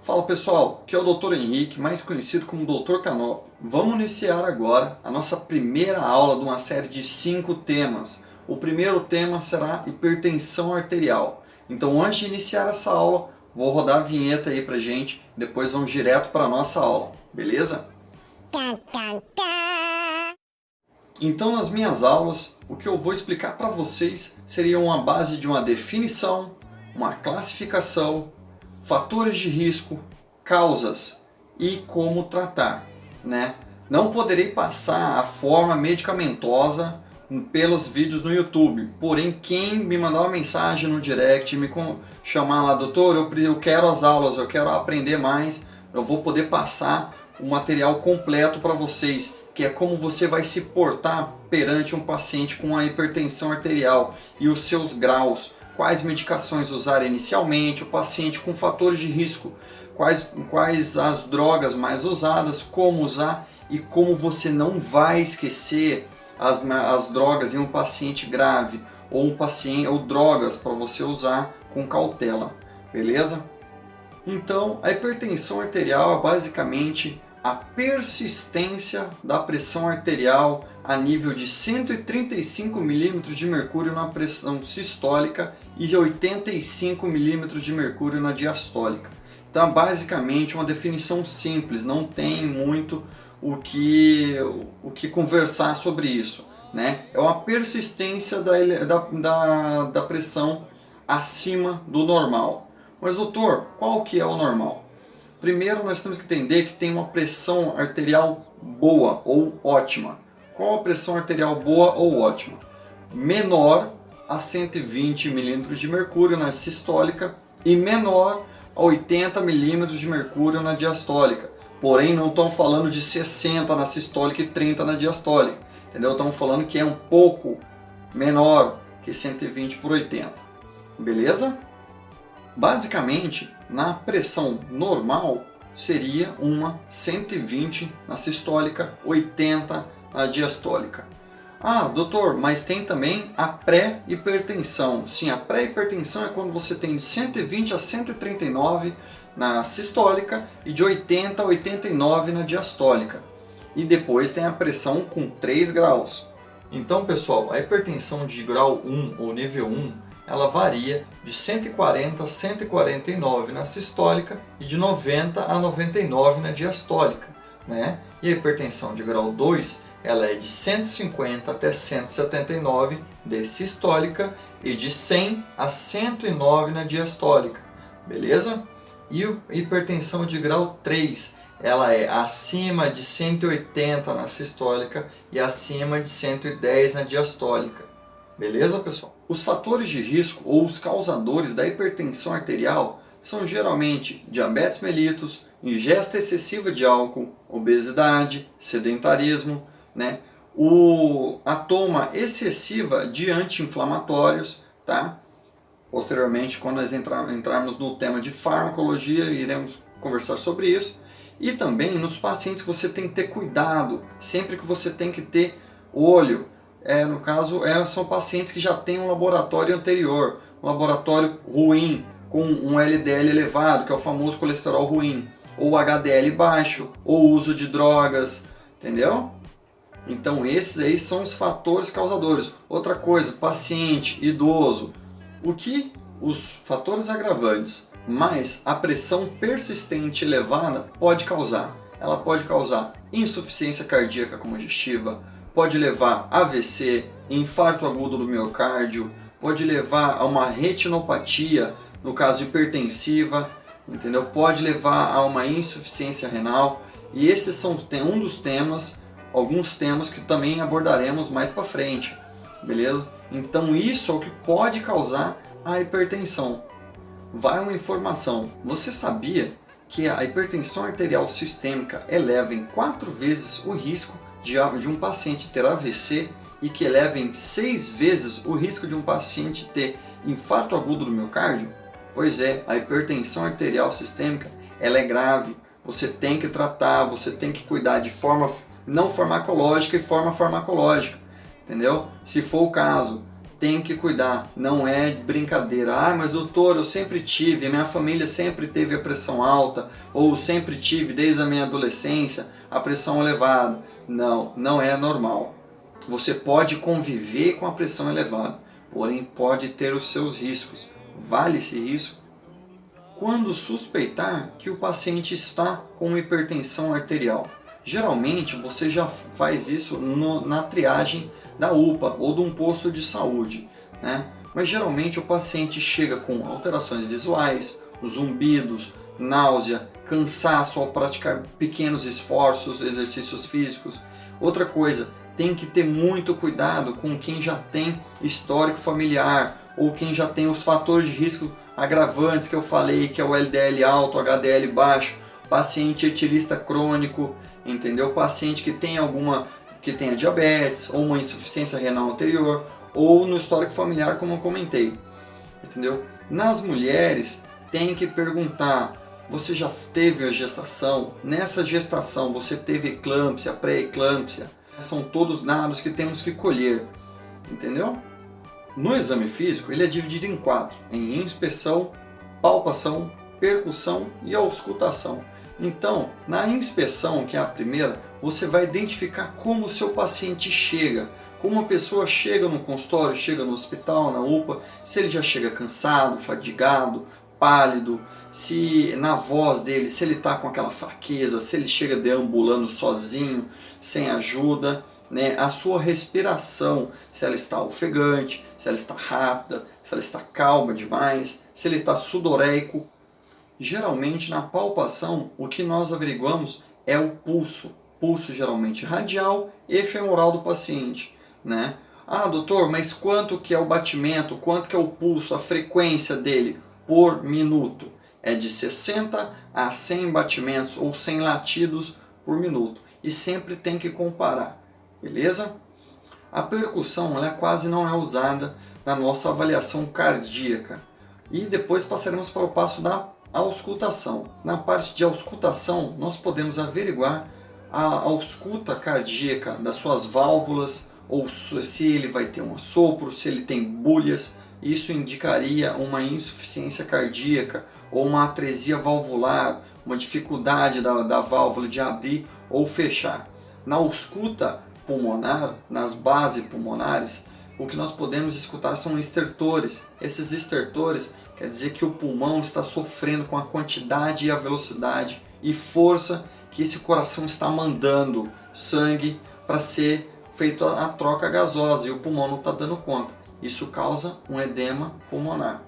Fala pessoal, aqui é o Dr. Henrique, mais conhecido como Dr. Canop. Vamos iniciar agora a nossa primeira aula de uma série de 5 temas. O primeiro tema será hipertensão arterial. Então antes de iniciar essa aula, vou rodar a vinheta aí pra gente, depois vamos direto para a nossa aula, beleza? Então nas minhas aulas, o que eu vou explicar para vocês seria uma base de uma definição, uma classificação, fatores de risco, causas e como tratar, né? Não poderei passar a forma medicamentosa pelos vídeos no YouTube, porém quem me mandar uma mensagem no direct, me chamar lá, doutor, eu quero as aulas, eu quero aprender mais, eu vou poder passar o material completo para vocês, que é como você vai se portar perante um paciente com a hipertensão arterial e os seus graus, quais medicações usar inicialmente, o paciente com fatores de risco, quais as drogas mais usadas, como usar e como você não vai esquecer as drogas em um paciente grave ou drogas para você usar com cautela, beleza? Então, a hipertensão arterial é basicamente a persistência da pressão arterial a nível de 135 milímetros de mercúrio na pressão sistólica e 85 milímetros de mercúrio na diastólica. Então, basicamente, uma definição simples, não tem muito o que conversar sobre isso, né? É uma persistência da pressão acima do normal. Mas, doutor, qual que é o normal? Primeiro, nós temos que entender que tem uma pressão arterial boa ou ótima. Qual a pressão arterial boa ou ótima? Menor a 120 milímetros de mercúrio na sistólica e menor a 80 milímetros de mercúrio na diastólica. Porém, não estamos falando de 60 na sistólica e 30 na diastólica. Entendeu? Estamos falando que é um pouco menor que 120 por 80. Beleza? Basicamente, na pressão normal seria uma 120 na sistólica, 80 na diastólica. Ah, doutor, mas tem também a pré-hipertensão. Sim, a pré-hipertensão é quando você tem de 120 a 139 na sistólica e de 80 a 89 na diastólica. E depois tem a pressão com 3 graus. Então, pessoal, a hipertensão de grau 1 ou nível 1 ela varia de 140 a 149 na sistólica e de 90 a 99 na diastólica, né? E a hipertensão de grau 2 ela é de 150 até 179 de sistólica e de 100 a 109 na diastólica, beleza? E a hipertensão de grau 3 ela é acima de 180 na sistólica e acima de 110 na diastólica, beleza, pessoal? Os fatores de risco ou os causadores da hipertensão arterial são geralmente diabetes mellitus, ingesta excessiva de álcool, obesidade, sedentarismo, né? A toma excessiva de anti-inflamatórios, tá? Posteriormente, quando nós entrarmos no tema de farmacologia, iremos conversar sobre isso. E também nos pacientes que você tem que ter cuidado, sempre que você tem que ter olho. No caso, são pacientes que já têm um laboratório anterior, um laboratório ruim, com um LDL elevado, que é o famoso colesterol ruim, ou HDL baixo, ou uso de drogas, entendeu? Então esses aí são os fatores causadores. Outra coisa, paciente, idoso, os fatores agravantes, mais a pressão persistente elevada pode causar? Ela pode causar insuficiência cardíaca congestiva, pode levar a AVC, infarto agudo do miocárdio, pode levar a uma retinopatia, no caso hipertensiva, entendeu? Pode levar a uma insuficiência renal, e esses são alguns temas que também abordaremos mais para frente, beleza? Então isso é o que pode causar a hipertensão. Vai uma informação, você sabia que a hipertensão arterial sistêmica eleva em 4 vezes o risco de um paciente ter AVC e que eleva em 6 vezes o risco de um paciente ter infarto agudo do miocárdio? Pois é, a hipertensão arterial sistêmica ela é grave, você tem que tratar, você tem que cuidar de forma não farmacológica e forma farmacológica, entendeu? Se for o caso, tem que cuidar, não é brincadeira. Ah, mas doutor, eu sempre tive, minha família sempre teve a pressão alta, ou sempre tive desde a minha adolescência a pressão elevada. Não, não é normal. Você pode conviver com a pressão elevada, porém pode ter os seus riscos. Vale esse risco? Quando suspeitar que o paciente está com hipertensão arterial. Geralmente você já faz isso na triagem da UPA ou de um posto de saúde, né? Mas geralmente o paciente chega com alterações visuais, zumbidos, náusea, cansaço ao praticar pequenos esforços, exercícios físicos. Outra coisa, tem que ter muito cuidado com quem já tem histórico familiar ou quem já tem os fatores de risco agravantes que eu falei, que é o LDL alto, HDL baixo, paciente etilista crônico, entendeu? Paciente que tem que tenha diabetes ou uma insuficiência renal anterior ou no histórico familiar, como eu comentei, entendeu? Nas mulheres tem que perguntar: você já teve a gestação? Nessa gestação você teve eclâmpsia, pré-eclâmpsia? São todos dados que temos que colher, entendeu? No exame físico ele é dividido em 4, em inspeção, palpação, percussão e auscultação. Então, na inspeção, que é a primeira, você vai identificar como o seu paciente chega, como a pessoa chega no consultório, chega no hospital, na UPA, se ele já chega cansado, fadigado, pálido, se na voz dele, se ele está com aquela fraqueza, se ele chega deambulando sozinho, sem ajuda, né? A sua respiração, se ela está ofegante, se ela está rápida, se ela está calma demais, se ele está sudoreico. Geralmente na palpação o que nós averiguamos é o pulso geralmente radial e femoral do paciente, né? Ah, doutor, mas quanto que é o batimento, quanto que é o pulso, a frequência dele por minuto? É de 60 a 100 batimentos ou 100 latidos por minuto e sempre tem que comparar, beleza? A percussão ela quase não é usada na nossa avaliação cardíaca e depois passaremos para o passo da auscultação. Na parte de auscultação, nós podemos averiguar a ausculta cardíaca das suas válvulas, ou se ele vai ter um assopro, se ele tem bulhas. Isso indicaria uma insuficiência cardíaca ou uma atresia valvular, uma dificuldade da válvula de abrir ou fechar. Na ausculta pulmonar, nas bases pulmonares, o que nós podemos escutar são estertores. Esses estertores quer dizer que o pulmão está sofrendo com a quantidade e a velocidade e força que esse coração está mandando sangue para ser feita a troca gasosa e o pulmão não está dando conta. Isso causa um edema pulmonar.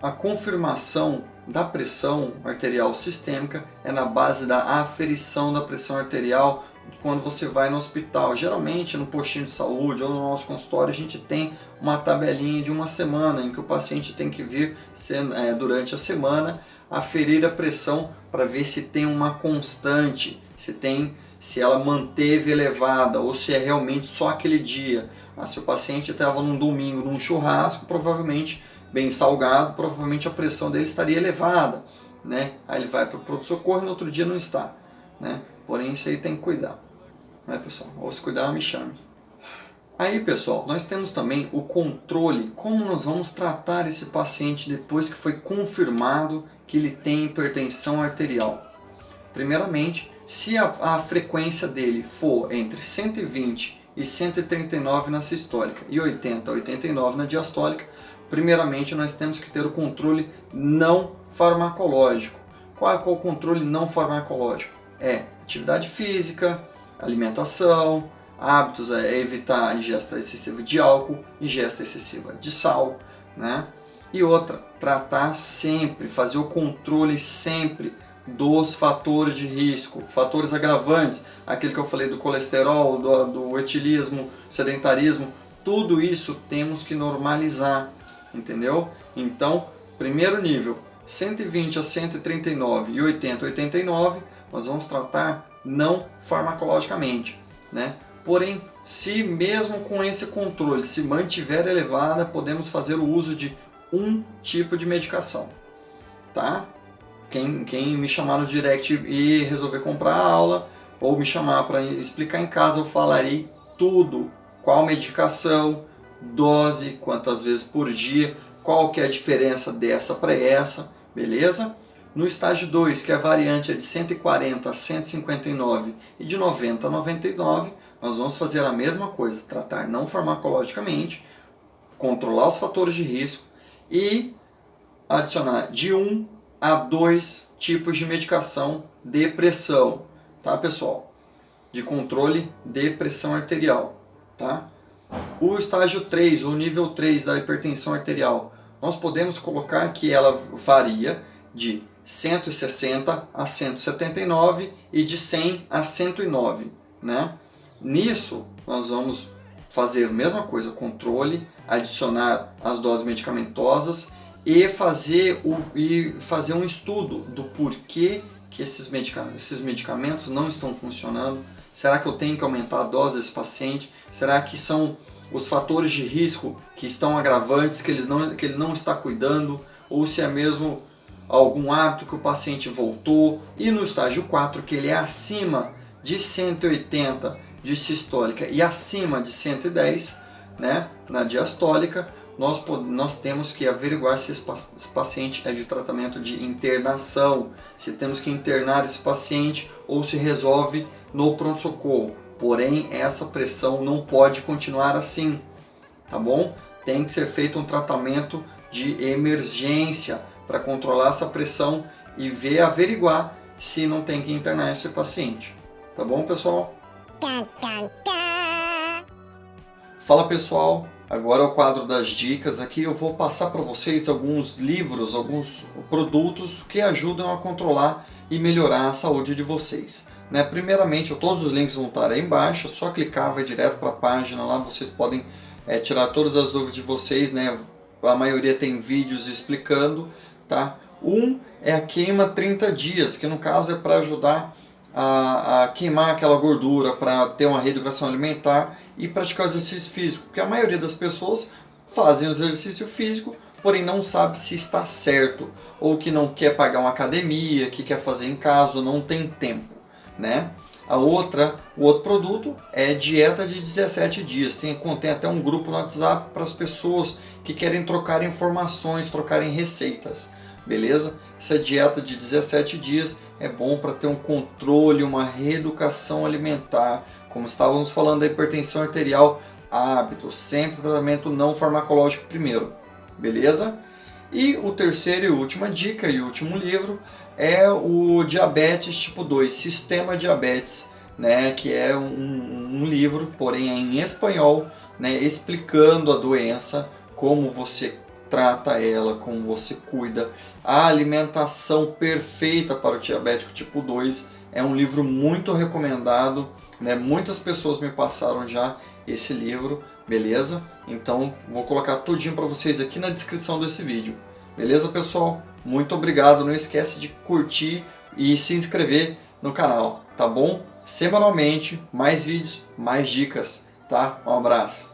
A confirmação da pressão arterial sistêmica é na base da aferição da pressão arterial quando você vai no hospital. Geralmente no postinho de saúde ou no nosso consultório a gente tem uma tabelinha de uma semana em que o paciente tem que vir durante a semana aferir a pressão para ver se tem uma constante, se ela manteve elevada ou se é realmente só aquele dia. Se o paciente estava num domingo num churrasco, provavelmente bem salgado, provavelmente a pressão dele estaria elevada, né? Aí ele vai para o pronto-socorro e no outro dia não está, né? Porém isso aí tem que cuidar, né, pessoal? Ou se cuidar, me chame. Aí, pessoal, nós temos também o controle, como nós vamos tratar esse paciente depois que foi confirmado que ele tem hipertensão arterial. Primeiramente, se a frequência dele for entre 120 e 139 na sistólica e 80 a 89 na diastólica, primeiramente nós temos que ter o controle não farmacológico. Qual é o controle não farmacológico? É atividade física, alimentação, hábitos, evitar a ingesta excessiva de álcool, ingesta excessiva de sal, né? E outra, tratar sempre, fazer o controle sempre dos fatores de risco, fatores agravantes, aquele que eu falei do colesterol, do etilismo, sedentarismo, tudo isso temos que normalizar, entendeu? Então, primeiro nível, 120 a 139 e 80 a 89, nós vamos tratar não farmacologicamente, né? Porém, se mesmo com esse controle se mantiver elevada, podemos fazer o uso de um tipo de medicação, tá? Quem me chamar no direct e resolver comprar a aula, ou me chamar para explicar em casa, eu falarei tudo, qual medicação, dose, quantas vezes por dia, qual que é a diferença dessa para essa, beleza? No estágio 2, que a variante é de 140 a 159 e de 90 a 99, nós vamos fazer a mesma coisa, tratar não farmacologicamente, controlar os fatores de risco e adicionar de 1 a 2 tipos de medicação de pressão, tá pessoal? De controle de pressão arterial, tá? O estágio 3, o nível 3 da hipertensão arterial, nós podemos colocar que ela varia de 160 a 179 e de 100 a 109, né? Nisso, nós vamos fazer a mesma coisa, controle, adicionar as doses medicamentosas e fazer um estudo do porquê que esses medicamentos não estão funcionando. Será que eu tenho que aumentar a dose desse paciente? Será que são os fatores de risco que estão agravantes, que ele não está cuidando? Ou se é mesmo algum hábito que o paciente voltou? E no estágio 4, que ele é acima de 180 de sistólica e acima de 110, né, na diastólica, nós temos que averiguar se esse paciente é de tratamento de internação, se temos que internar esse paciente ou se resolve no pronto-socorro. Porém, essa pressão não pode continuar assim, tá bom? Tem que ser feito um tratamento de emergência para controlar essa pressão e averiguar se não tem que internar esse paciente. Tá bom, pessoal? Fala, pessoal! Agora é o quadro das dicas. Aqui eu vou passar para vocês alguns livros, alguns produtos que ajudam a controlar e melhorar a saúde de vocês. Né? Primeiramente, todos os links vão estar aí embaixo, é só clicar, vai direto para a página, lá vocês podem tirar todas as dúvidas de vocês, né? A maioria tem vídeos explicando, tá? Um é a queima 30 dias, que no caso é para ajudar a queimar aquela gordura, para ter uma reeducação alimentar e praticar exercício físico, porque a maioria das pessoas fazem o exercício físico, porém não sabe se está certo, ou que não quer pagar uma academia, que quer fazer em casa, não tem tempo, né? O outro produto é dieta de 17 dias, contém até um grupo no WhatsApp para as pessoas que querem trocar informações, trocarem receitas, beleza? Essa dieta de 17 dias é bom para ter um controle, uma reeducação alimentar, como estávamos falando da hipertensão arterial, hábitos, sempre tratamento não farmacológico primeiro, beleza? E o terceiro e última dica e último livro é o Diabetes Tipo 2, Sistema Diabetes, né, que é um livro, porém em espanhol, né, explicando a doença, como você trata ela, como você cuida, a alimentação perfeita para o diabético tipo 2. É um livro muito recomendado, né? Muitas pessoas me passaram já esse livro, beleza? Então vou colocar tudinho para vocês aqui na descrição desse vídeo. Beleza, pessoal? Muito obrigado, não esquece de curtir e se inscrever no canal, tá bom? Semanalmente, mais vídeos, mais dicas, tá? Um abraço!